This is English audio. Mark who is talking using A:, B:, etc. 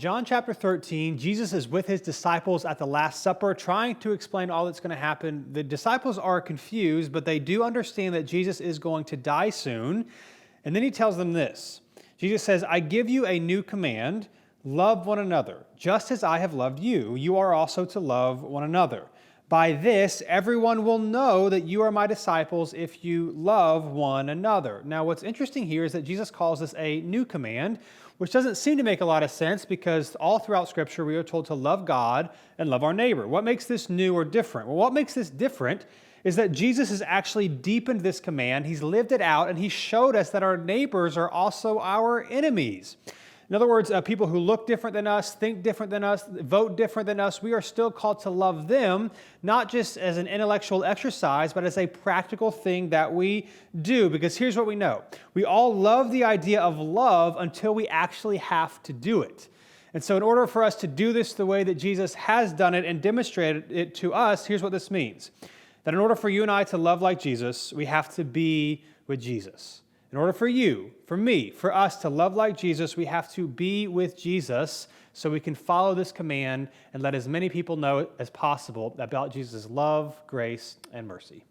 A: John chapter 13, Jesus is with his disciples at the Last Supper, trying to explain all that's going to happen. The disciples are confused, but they do understand that Jesus is going to die soon. And then he tells them this. Jesus says, I give you a new command, love one another. Just as I have loved you, you are also to love one another. By this, everyone will know that you are my disciples if you love one another. Now, what's interesting here is that Jesus calls this a new command, which doesn't seem to make a lot of sense because all throughout Scripture we are told to love God and love our neighbor. What makes this new or different? Well, what makes this different is that Jesus has actually deepened this command. He's lived it out, and he showed us that our neighbors are also our enemies. In other words, people who look different than us, think different than us, vote different than us, we are still called to love them, not just as an intellectual exercise, but as a practical thing that we do. Because here's what we know. We all love the idea of love until we actually have to do it. And so in order for us to do this the way that Jesus has done it and demonstrated it to us, here's what this means. That in order for you and I to love like Jesus, we have to be with Jesus. In order for you, for me, for us to love like Jesus, we have to be with Jesus so we can follow this command and let as many people know as possible about Jesus' love, grace, and mercy.